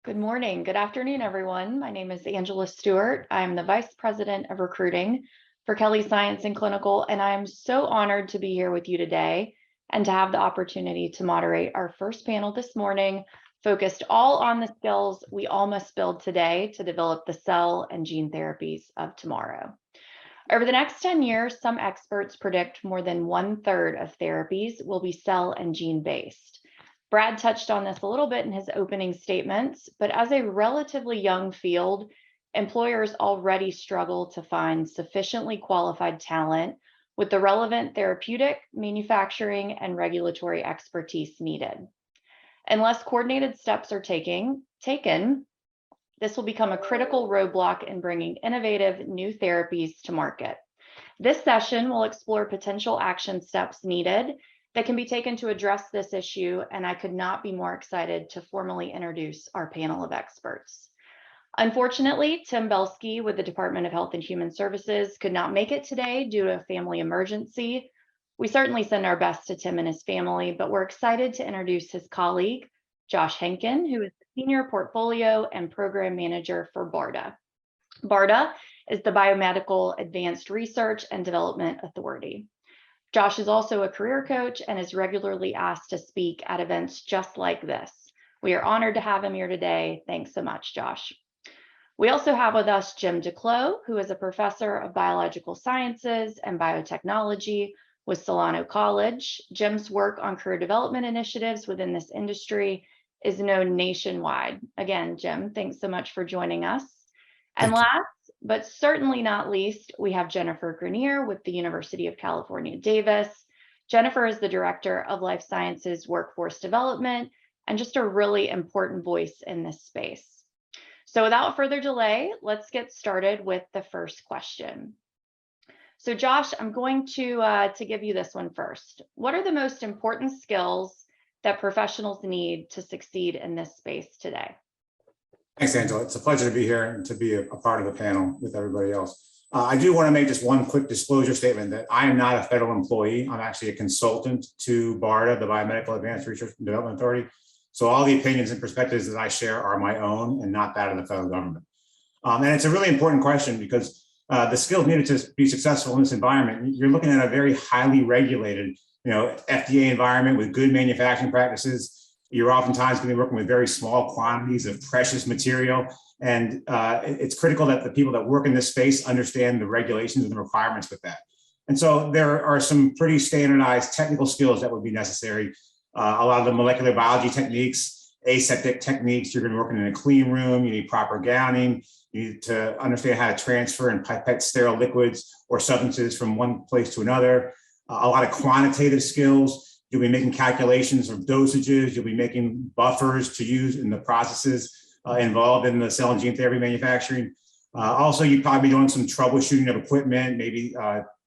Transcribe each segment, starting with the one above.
Good morning. Good afternoon, everyone. My name is Angela Stewart. I'm the Vice President of Recruiting for Kelly Science and Clinical, and I'm so honored to be here with you today and to have the opportunity to moderate our first panel this morning, focused all on the skills we all must build today to develop the cell and gene therapies of tomorrow. Over the next 10 years, some experts predict more than 1/3 of therapies will be cell and gene based. Brad touched on this a little bit in his opening statements, but as a relatively young field, employers already struggle to find sufficiently qualified talent with the relevant therapeutic, manufacturing, and regulatory expertise needed. Unless coordinated steps are taken, this will become a critical roadblock in bringing innovative new therapies to market. This session will explore potential action steps needed that can be taken to address this issue, and I could not be more excited to formally introduce our panel of experts. Unfortunately, Tim Belsky with the Department of Health and Human Services could not make it today due to a family emergency. We certainly send our best to Tim and his family, but we're excited to introduce his colleague, Josh Henkin, who is the Senior Portfolio and Program Manager for BARDA. BARDA is the Biomedical Advanced Research and Development Authority. Josh is also a career coach and is regularly asked to speak at events just like this. We are honored to have him here today. Thanks so much, Josh. We also have with us Jim Duclos, who is a professor of biological sciences and biotechnology with Solano College. Jim's work on career development initiatives within this industry is known nationwide. Again, Jim, thanks so much for joining us. And last, but certainly not least, we have Jennifer Grenier with the University of California, Davis. Jennifer is the Director of Life Sciences Workforce Development and just a really important voice in this space. So without further delay, let's get started with the first question. So Josh, I'm going to give you this one first. What are the most important skills that professionals need to succeed in this space today? Thanks, Angela. It's a pleasure to be here and to be a part of the panel with everybody else. I do want to make just one quick disclosure statement that I am not a federal employee. I'm actually a consultant to BARDA, the Biomedical Advanced Research and Development Authority. So all the opinions and perspectives that I share are my own and not that of the federal government. And it's a really important question because the skills needed to be successful in this environment, you're looking at a very highly regulated, FDA environment with good manufacturing practices. You're oftentimes going to be working with very small quantities of precious material. And it's critical that the people that work in this space understand the regulations and the requirements with that. And so there are some pretty standardized technical skills that would be necessary. A lot of the molecular biology techniques, aseptic techniques, you're going to be working in a clean room, you need proper gowning, you need to understand how to transfer and pipette sterile liquids or substances from one place to another. A lot of quantitative skills. You'll be making calculations of dosages. You'll be making buffers to use in the processes involved in the cell and gene therapy manufacturing. Also, you'd probably be doing some troubleshooting of equipment, maybe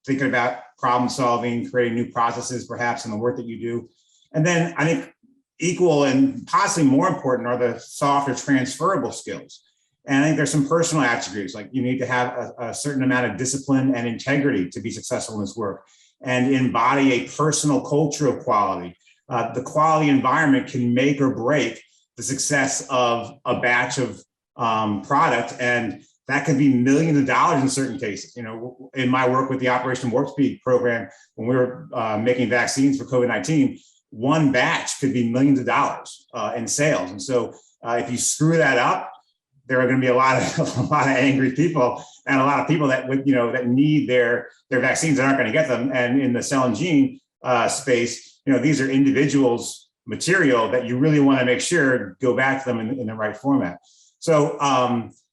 thinking about problem solving, creating new processes, perhaps in the work that you do. And then I think equal and possibly more important are the soft or transferable skills. And I think there's some personal attributes, like you need to have a certain amount of discipline and integrity to be successful in this work, and embody a personal culture of quality. The quality environment can make or break the success of a batch of product, and that could be millions of dollars in certain cases. In my work with the Operation Warp Speed program, when we were making vaccines for COVID-19, one batch could be millions of dollars in sales. And so if you screw that up, there are going to be a lot of angry people and a lot of people that would, that need their vaccines that aren't going to get them. And in the cell and gene space, these are individuals' material that you really want to make sure go back to them in the right format. So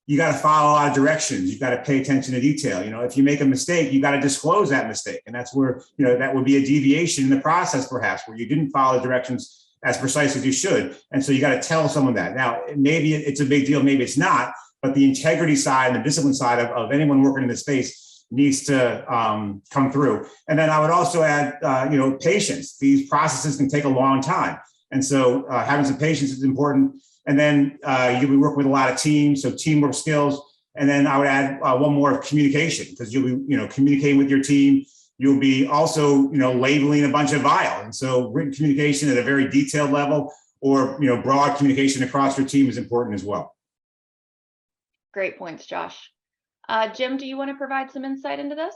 you got to follow a lot of directions. You've got to pay attention to detail. If you make a mistake, you got to disclose that mistake. And that's where, that would be a deviation in the process, perhaps, where you didn't follow the directions as precise as you should. And so you got to tell someone that. Now, maybe it's a big deal, maybe it's not, but the integrity side and the discipline side of anyone working in this space needs to come through. And then I would also add, patience. These processes can take a long time. And so having some patience is important. And then you'll be working with a lot of teams, so teamwork skills. And then I would add one more of communication, because you'll be, communicating with your team. You'll be also, labeling a bunch of vials. And so written communication at a very detailed level, or broad communication across your team is important as well. Great points, Josh. Jim, do you want to provide some insight into this?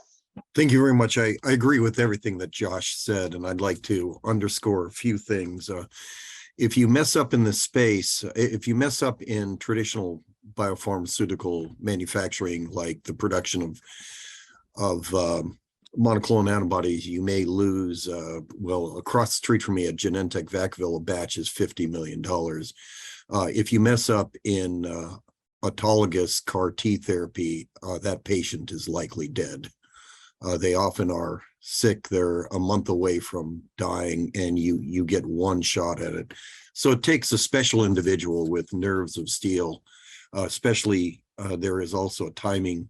Thank you very much. I agree with everything that Josh said, and I'd like to underscore a few things. If you mess up in this space, if you mess up in traditional biopharmaceutical manufacturing, like the production of monoclonal antibodies, you may lose, well, across the street from me at Genentech Vacaville, a batch is $50 million. If you mess up in autologous CAR T therapy, that patient is likely dead. They often are sick. They're a month away from dying, and you get one shot at it. So it takes a special individual with nerves of steel, especially there is also a timing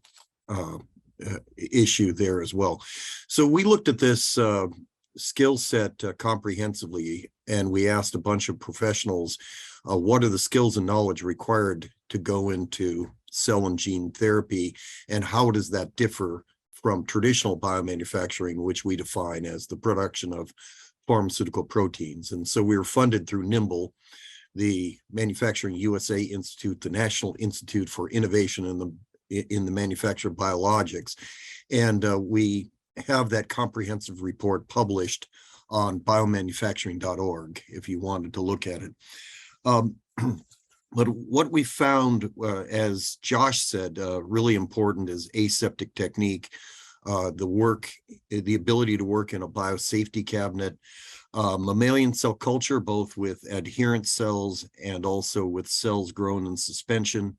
issue there as well. So we looked at this skill set comprehensively, and we asked a bunch of professionals, what are the skills and knowledge required to go into cell and gene therapy, and how does that differ from traditional biomanufacturing, which we define as the production of pharmaceutical proteins. And so we were funded through NIMBLE, the Manufacturing USA Institute, the National Institute for Innovation in the Manufacture of Biologics. And we have that comprehensive report published on biomanufacturing.org if you wanted to look at it. But what we found, as Josh said, really important is aseptic technique, the ability to work in a biosafety cabinet, mammalian cell culture, both with adherent cells and also with cells grown in suspension,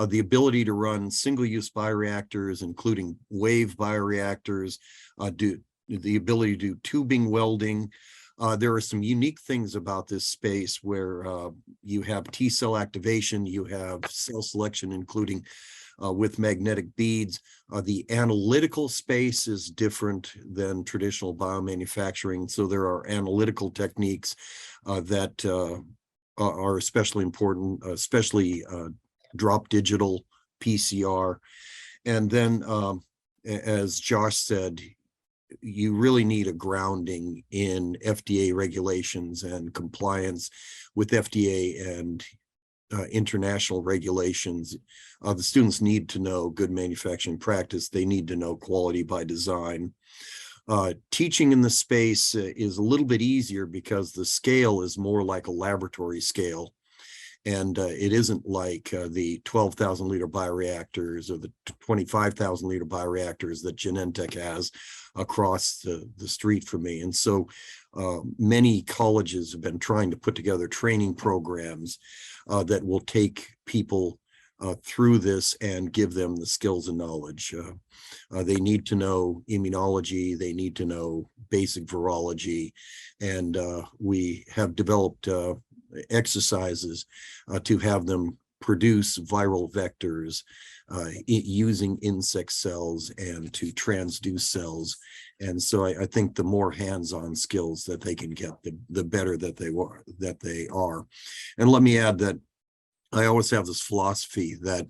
the ability to run single-use bioreactors, including wave bioreactors, the ability to do tubing welding. There are some unique things about this space where you have T cell activation, you have cell selection, including with magnetic beads. The analytical space is different than traditional biomanufacturing. So there are analytical techniques that are especially important, especially drop digital PCR. And then, as Josh said, you really need a grounding in FDA regulations and compliance with FDA and international regulations. The students need to know good manufacturing practice. They need to know quality by design. Teaching in the space is a little bit easier because the scale is more like a laboratory scale. And it isn't like the 12,000 liter bioreactors or the 25,000 liter bioreactors that Genentech has across the street from me. And so many colleges have been trying to put together training programs that will take people through this and give them the skills and knowledge. They need to know immunology, they need to know basic virology, and we have developed exercises to have them produce viral vectors using insect cells and to transduce cells. And so I think the more hands-on skills that they can get, the better that they are. And let me add that I always have this philosophy that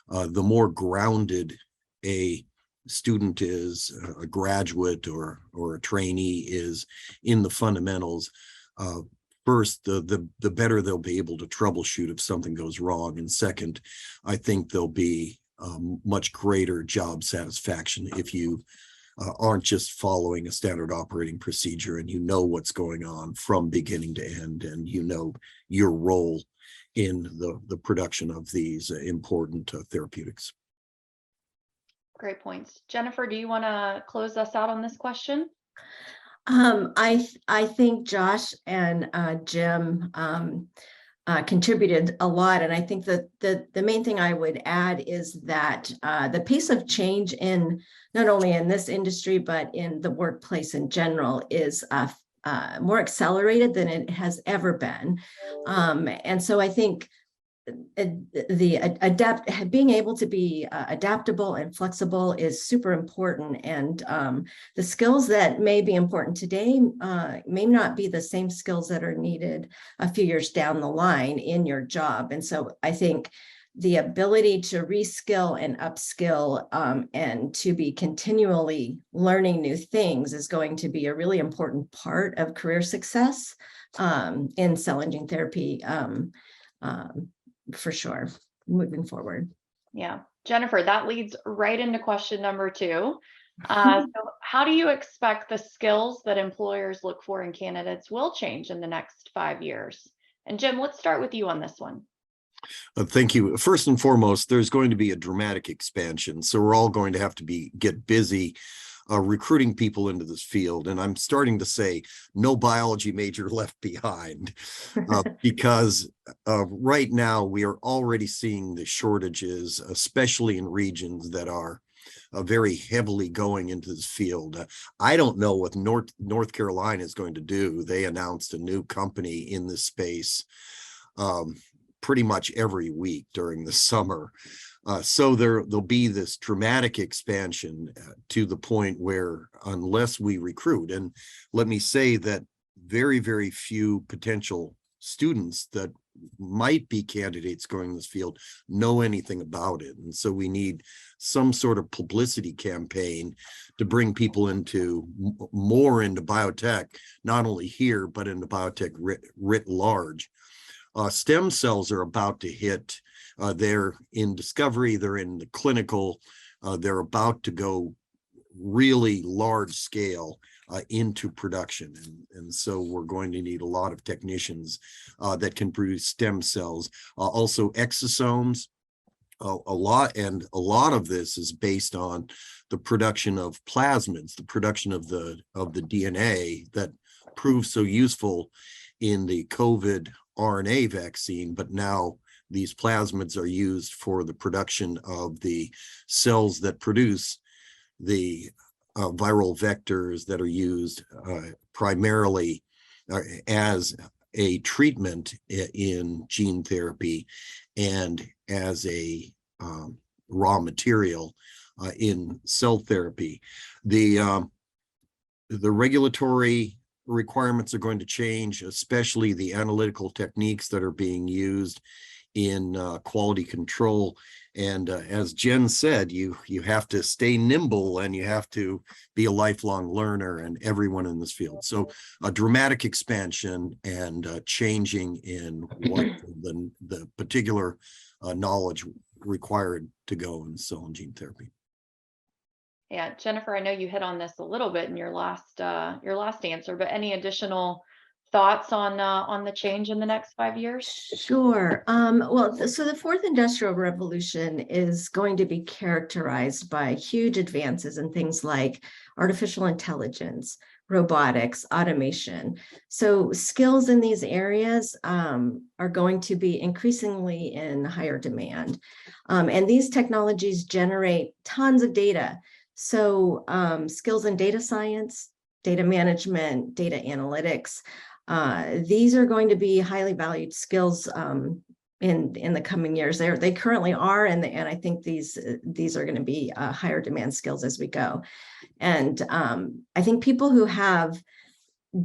the more grounded a student is, a graduate or a trainee is in the fundamentals, first, the better they'll be able to troubleshoot if something goes wrong. And second, I think there'll be much greater job satisfaction if you aren't just following a standard operating procedure and you know what's going on from beginning to end, and you know your role in the production of these important therapeutics. Great points. Jennifer, do you want to close us out on this question? I think Josh and Jim contributed a lot, and I think that the main thing I would add is that the pace of change in not only in this industry but in the workplace in general is more accelerated than it has ever been, and so I think being able to be adaptable and flexible is super important, and the skills that may be important today may not be the same skills that are needed a few years down the line in your job. And so I think the ability to reskill and upskill and to be continually learning new things is going to be a really important part of career success in cell and gene therapy for sure, moving forward. Yeah, Jennifer, that leads right into question number 2. So how do you expect the skills that employers look for in candidates will change in the next 5 years? And Jim, let's start with you on this one. Thank you. First and foremost, there's going to be a dramatic expansion. So we're all going to have to get busy recruiting people into this field. And I'm starting to say no biology major left behind because right now we are already seeing the shortages, especially in regions that are very heavily going into this field. I don't know what North Carolina is going to do. They announced a new company in this space pretty much every week during the summer. So there'll be this dramatic expansion to the point where unless we recruit, and let me say that very, very few potential students that might be candidates going in this field know anything about it. And so we need some sort of publicity campaign to bring people into more into biotech, not only here, but into biotech writ large. Stem cells are about to hit. They're in discovery, they're in the clinical, they're about to go really large scale into production. And so we're going to need a lot of technicians that can produce stem cells. Also exosomes, a lot of this is based on the production of plasmids, the production of the DNA that proved so useful in the COVID RNA vaccine, but now these plasmids are used for the production of the cells that produce the viral vectors that are used primarily as a treatment in gene therapy and as a raw material in cell therapy. The regulatory requirements are going to change, especially the analytical techniques that are being used in quality control. And as Jen said, you have to stay nimble and you have to be a lifelong learner, and everyone in this field. So a dramatic expansion and changing in what the particular knowledge required to go in cell and gene therapy. Yeah, Jennifer, I know you hit on this a little bit in your last answer, but any additional thoughts on the change in the next 5 years? Sure. Well, so the fourth industrial revolution is going to be characterized by huge advances in things like artificial intelligence, robotics, automation. So skills in these areas are going to be increasingly in higher demand. And these technologies generate tons of data. So skills in data science, data management, data analytics, these are going to be highly valued skills in the coming years. They currently are, and I think these are going to be higher demand skills as we go. And I think people who have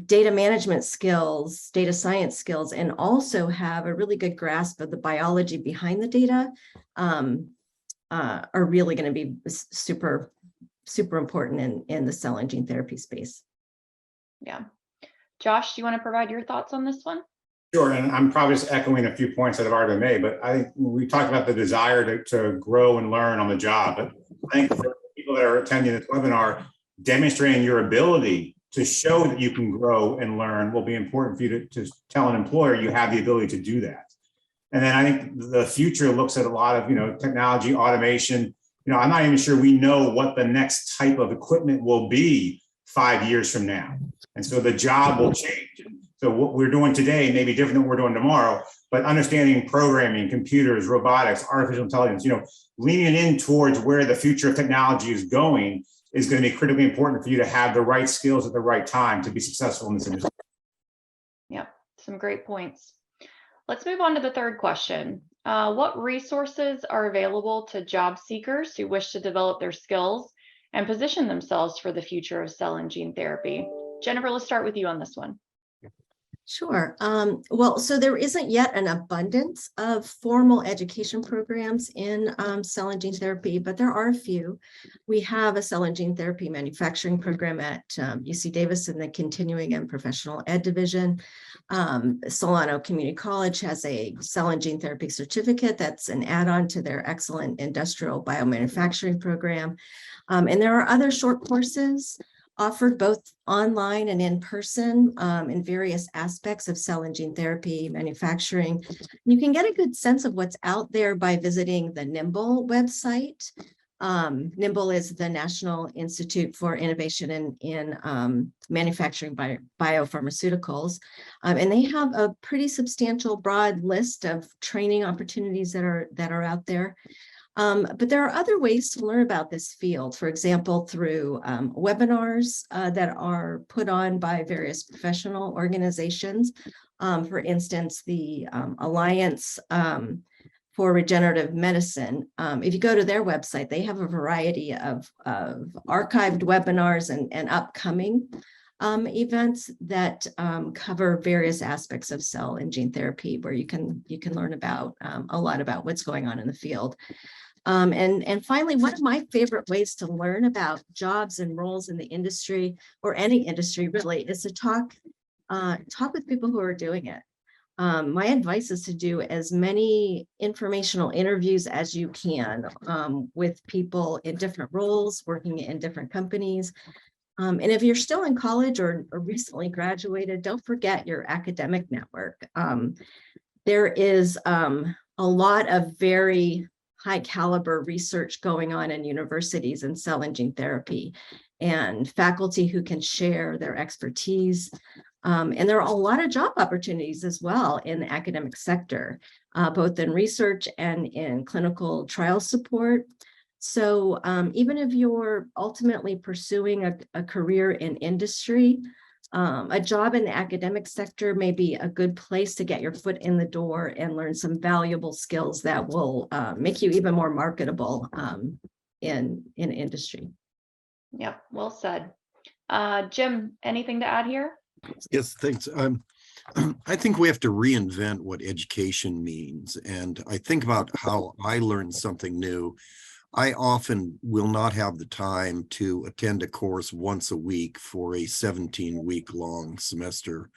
data management skills, data science skills, and also have a really good grasp of the biology behind the data are really going to be super important in the cell and gene therapy space. Yeah. Josh, do you want to provide your thoughts on this one? Sure, and I'm probably just echoing a few points that have already been made, but I think we talked about the desire to grow and learn on the job. But I think for people that are attending this webinar, demonstrating your ability to show that you can grow and learn will be important for you to tell an employer you have the ability to do that. And then I think the future looks at a lot of technology, automation. I'm not even sure we know what the next type of equipment will be 5 years from now. And so the job will change. So what we're doing today may be different than what we're doing tomorrow, but understanding programming, computers, robotics, artificial intelligence, leaning in towards where the future of technology is going is going to be critically important for you to have the right skills at the right time to be successful in this industry. Yeah, some great points. Let's move on to the third question. What resources are available to job seekers who wish to develop their skills and position themselves for the future of cell and gene therapy? Jennifer, let's start with you on this one. Sure. Well, so there isn't yet an abundance of formal education programs in cell and gene therapy, but there are a few. We have a cell and gene therapy manufacturing program at UC Davis in the continuing and professional ed division. Solano Community College has a cell and gene therapy certificate that's an add-on to their excellent industrial biomanufacturing program. And there are other short courses offered both online and in person in various aspects of cell and gene therapy manufacturing. You can get a good sense of what's out there by visiting the NIMBLE website. NIMBLE is the National Institute for Innovation in Manufacturing Biopharmaceuticals. And they have a pretty substantial broad list of training opportunities that are out there. But there are other ways to learn about this field, for example, through webinars that are put on by various professional organizations. For instance, the Alliance for Regenerative Medicine. If you go to their website, they have a variety of archived webinars and upcoming events that cover various aspects of cell and gene therapy, where you can learn about a lot about what's going on in the field. And finally, one of my favorite ways to learn about jobs and roles in the industry, or any industry really, is to talk with people who are doing it. My advice is to do as many informational interviews as you can with people in different roles, working in different companies. And if you're still in college or recently graduated, don't forget your academic network. There is a lot of very high caliber research going on in universities in cell and gene therapy, and faculty who can share their expertise. And there are a lot of job opportunities as well in the academic sector, both in research and in clinical trial support. So even if you're ultimately pursuing a career in industry, a job in the academic sector may be a good place to get your foot in the door and learn some valuable skills that will make you even more marketable in industry. Yep, well said. Jim, anything to add here? Yes, thanks. I think we have to reinvent what education means. And I think about how I learned something new. I often will not have the time to attend a course once a week for a 17-week long semester.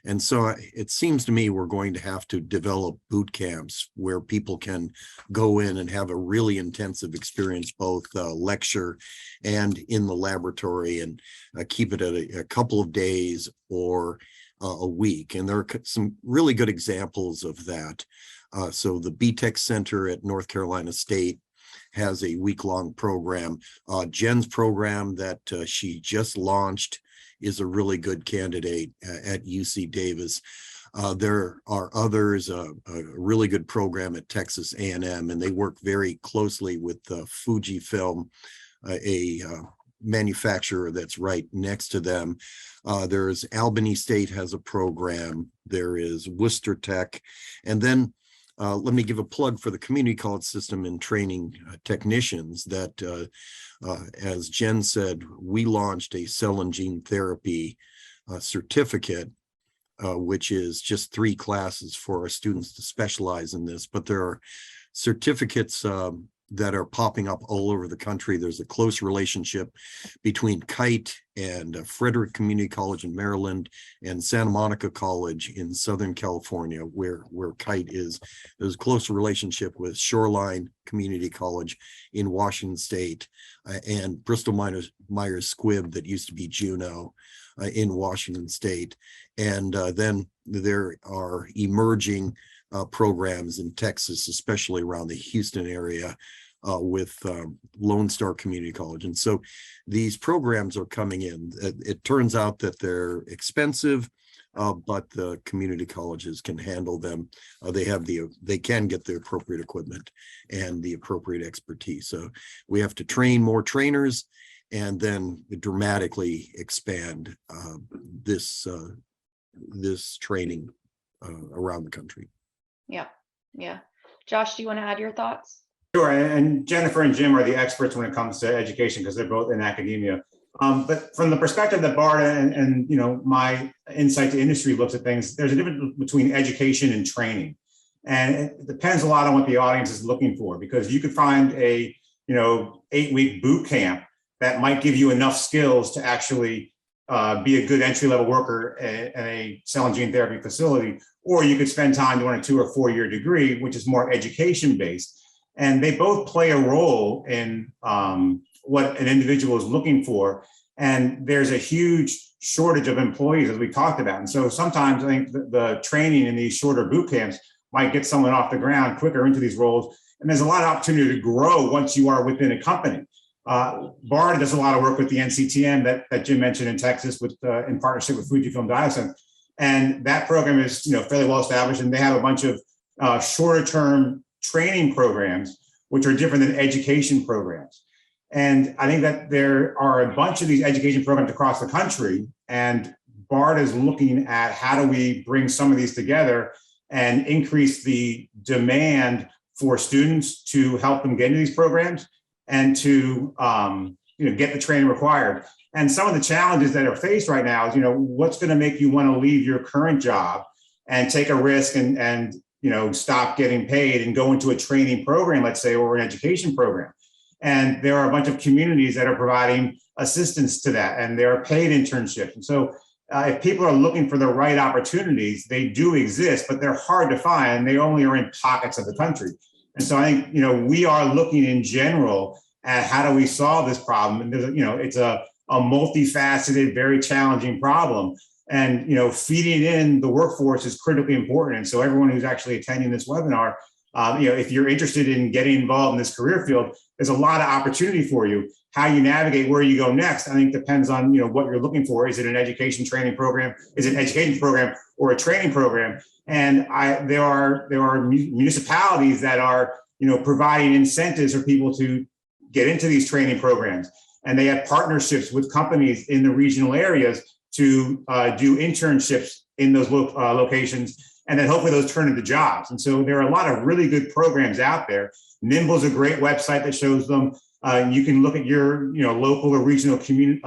And so it seems to me we're going to have to develop boot camps where people can go in and have a really intensive experience, both lecture and in the laboratory, and keep it at a couple of days or a week. And there are some really good examples of that. So the BTech Center at North Carolina State has a week-long program. Jen's program that she just launched is a really good candidate at UC Davis. There are others, a really good program at Texas A&M, and they work very closely with Fujifilm, a manufacturer that's right next to them. There's Albany State has a program. There is Worcester Tech, and then let me give a plug for the community college system in training technicians that, as Jen said, we launched a cell and gene therapy certificate, which is just 3 classes for our students to specialize in this. But there are certificates that are popping up all over the country. There's a close relationship between Kite and Frederick Community College in Maryland and Santa Monica College in Southern California, where Kite is. There's a close relationship with Shoreline Community College in Washington State and Bristol Myers Squibb, that used to be Juneau, in Washington State. And then there are emerging programs in Texas, especially around the Houston area, with Lone Star Community College. And so these programs are coming in. It turns out that they're expensive, but the community colleges can handle them. They can get the appropriate equipment and the appropriate expertise. So we have to train more trainers and then dramatically expand this training around the country. Yeah. Josh, do you want to add your thoughts? Sure, and Jennifer and Jim are the experts when it comes to education because they're both in academia. But from the perspective that BARDA and my insight to industry looks at things, there's a difference between education and training. And it depends a lot on what the audience is looking for, because you could find a 8-week boot camp that might give you enough skills to actually be a good entry-level worker at a cell and gene therapy facility, or you could spend time doing a 2 or 4 year degree, which is more education-based. And they both play a role in what an individual is looking for. And there's a huge shortage of employees, as we talked about. And so sometimes I think the training in these shorter boot camps might get someone off the ground quicker into these roles. And there's a lot of opportunity to grow once you are within a company. BARDA does a lot of work with the NCTM that Jim mentioned in Texas, with in partnership with Fujifilm Diosynth. And that program is fairly well established, and they have a bunch of shorter term training programs, which are different than education programs. And I think that there are a bunch of these education programs across the country, and BARDA is looking at how do we bring some of these together and increase the demand for students to help them get into these programs and to get the training required. And some of the challenges that are faced right now is, what's going to make you want to leave your current job and take a risk and stop getting paid and go into a training program, let's say, or an education program. And there are a bunch of communities that are providing assistance to that, and there are paid internships. And so if people are looking for the right opportunities, they do exist, but they're hard to find. They only are in pockets of the country. And so I think, we are looking in general at how do we solve this problem. And there's, it's a multifaceted, very challenging problem. And, feeding in the workforce is critically important. And so everyone who's actually attending this webinar, if you're interested in getting involved in this career field, there's a lot of opportunity for you. How you navigate where you go next, I think, depends on what you're looking for. Is it an education training program? Is it an education program or a training program? And there are municipalities that are providing incentives for people to get into these training programs, and they have partnerships with companies in the regional areas to do internships in those locations, and then hopefully those turn into jobs. And so there are a lot of really good programs out there. Nimble is a great website that shows them. You can look at your local or regional community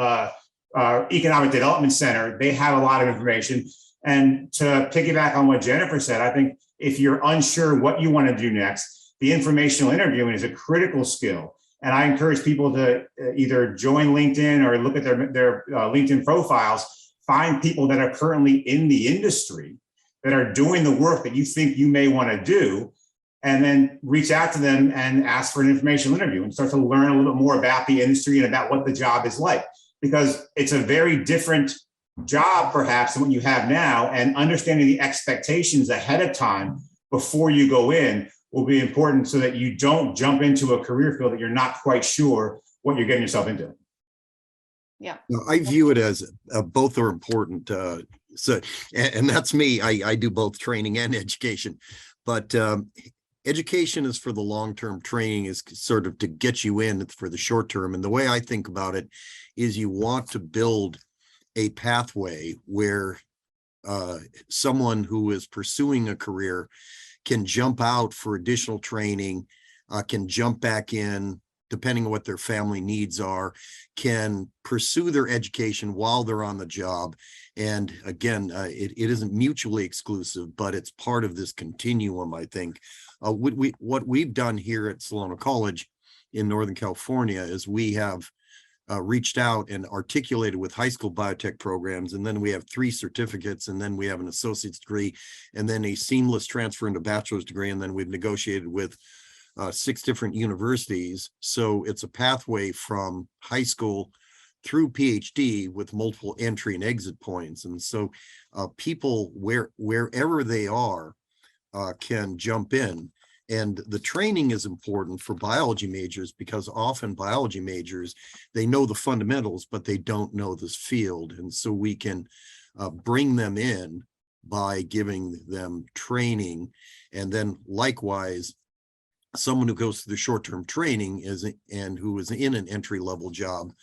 economic development center. They have a lot of information. And to piggyback on what Jennifer said, I think if you're unsure what you want to do next, the informational interviewing is a critical skill. And I encourage people to either join LinkedIn or look at their LinkedIn profiles, find people that are currently in the industry that are doing the work that you think you may want to do, and then reach out to them and ask for an informational interview and start to learn a little bit more about the industry and about what the job is like, because it's a very different job perhaps than what you have now, and understanding the expectations ahead of time before you go in will be important so that you don't jump into a career field that you're not quite sure what you're getting yourself into. Yeah. I view it as both are important. And that's me. I do both training and education, but education is for the long-term. Training is sort of to get you in for the short term. And the way I think about it is you want to build a pathway where someone who is pursuing a career can jump out for additional training, can jump back in, depending on what their family needs are, can pursue their education while they're on the job. And again, it isn't mutually exclusive, but it's part of this continuum, I think. What we've done here at Salona College in Northern California is we have reached out and articulated with high school biotech programs, and then we have 3 certificates, and then we have an associate's degree, and then a seamless transfer into bachelor's degree, and then we've negotiated with 6 different universities. So it's a pathway from high school through PhD with multiple entry and exit points. And so people wherever they are can jump in. And the training is important for biology majors, because often biology majors, they know the fundamentals, but they don't know this field. And so we can bring them in by giving them training. And then likewise, someone who goes through the short-term training and who is in an entry-level job,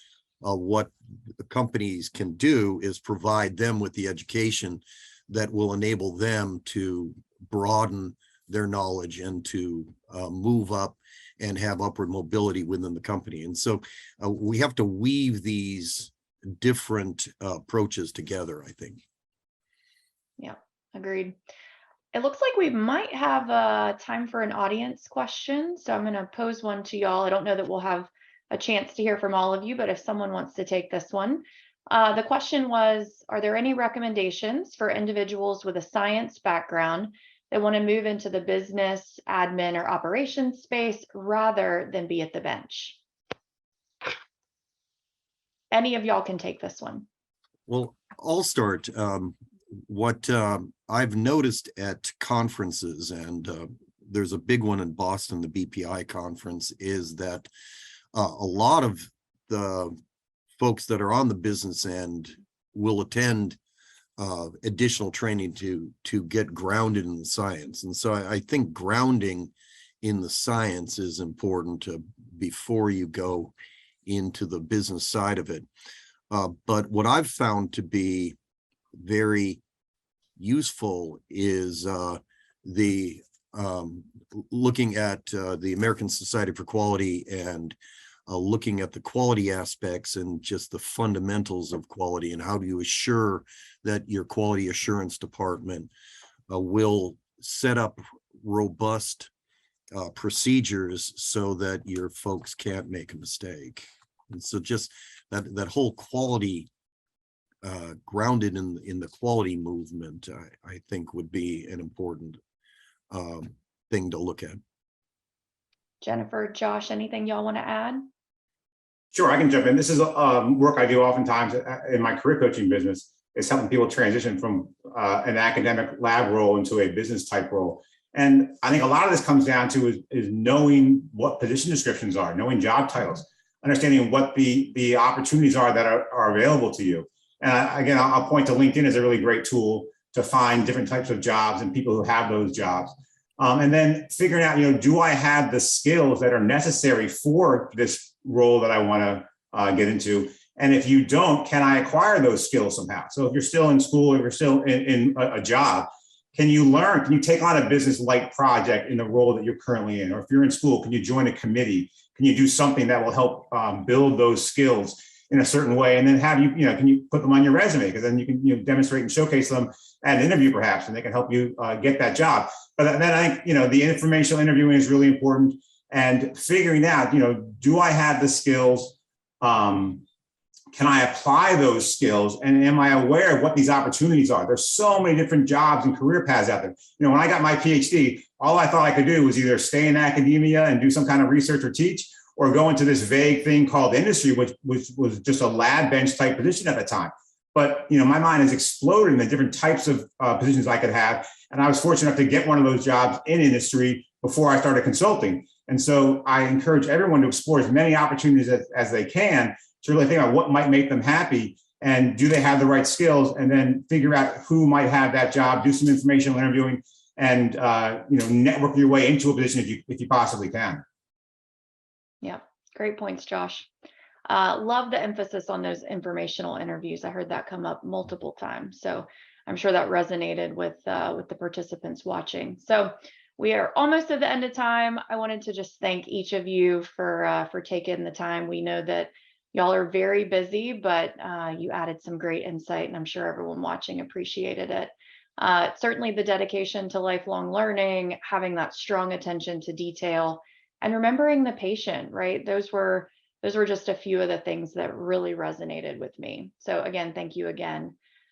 what the companies can do is provide them with the education that will enable them to broaden their knowledge and to move up and have upward mobility within the company. And so we have to weave these different approaches together, I think. Yeah, agreed. It looks like we might have time for an audience question. So I'm going to pose one to y'all. I don't know that we'll have a chance to hear from all of you, but if someone wants to take this one. The question was, are there any recommendations for individuals with a science background that want to move into the business, admin, or operations space rather than be at the bench? Any of y'all can take this one. Well, I'll start. What I've noticed at conferences, and there's a big one in Boston, the BPI conference, is that a lot of the folks that are on the business end will attend additional training to get grounded in the science. And so I think grounding in the science is important before you go into the business side of it. But what I've found to be very useful is the looking at the American Society for Quality and looking at the quality aspects and just the fundamentals of quality, and how do you assure that your quality assurance department will set up robust procedures so that your folks can't make a mistake. And so just that whole quality grounded in the quality movement, I think would be an important thing to look at. Jennifer, Josh, anything y'all want to add? Sure, I can jump in. This is work I do oftentimes in my career coaching business, is helping people transition from an academic lab role into a business type role. And I think a lot of this comes down to is knowing what position descriptions are, knowing job titles, understanding what the opportunities are that are available to you. And again, I'll point to LinkedIn as a really great tool to find different types of jobs and people who have those jobs. And then figuring out, do I have the skills that are necessary for this role that I want to get into? And if you don't, can I acquire those skills somehow? So if you're still in school, if you're still in a job, can you learn? Can you take on a business-like project in the role that you're currently in? Or if you're in school, can you join a committee? Can you do something that will help build those skills in a certain way? And then have can you put them on your resume? Because then you can demonstrate and showcase them at an interview perhaps, and they can help you get that job. But then I think, the informational interviewing is really important, and figuring out, do I have the skills? Can I apply those skills? And am I aware of what these opportunities are? There's so many different jobs and career paths out there. When I got my PhD, all I thought I could do was either stay in academia and do some kind of research or teach, or go into this vague thing called industry, which was just a lab bench type position at the time. But my mind has exploded in the different types of positions I could have. And I was fortunate enough to get one of those jobs in industry before I started consulting. And so I encourage everyone to explore as many opportunities as they can to really think about what might make them happy, and do they have the right skills, and then figure out who might have that job, do some informational interviewing, and network your way into a position if you possibly can. Yeah, great points, Josh. Love the emphasis on those informational interviews. I heard that come up multiple times, so I'm sure that resonated with the participants watching. So we are almost at the end of time. I wanted to just thank each of you for taking the time. We know that y'all are very busy, but you added some great insight, and I'm sure everyone watching appreciated it. Certainly the dedication to lifelong learning, having that strong attention to detail, and remembering the patient, right? Those were just a few of the things that really resonated with me. So again, thank you again.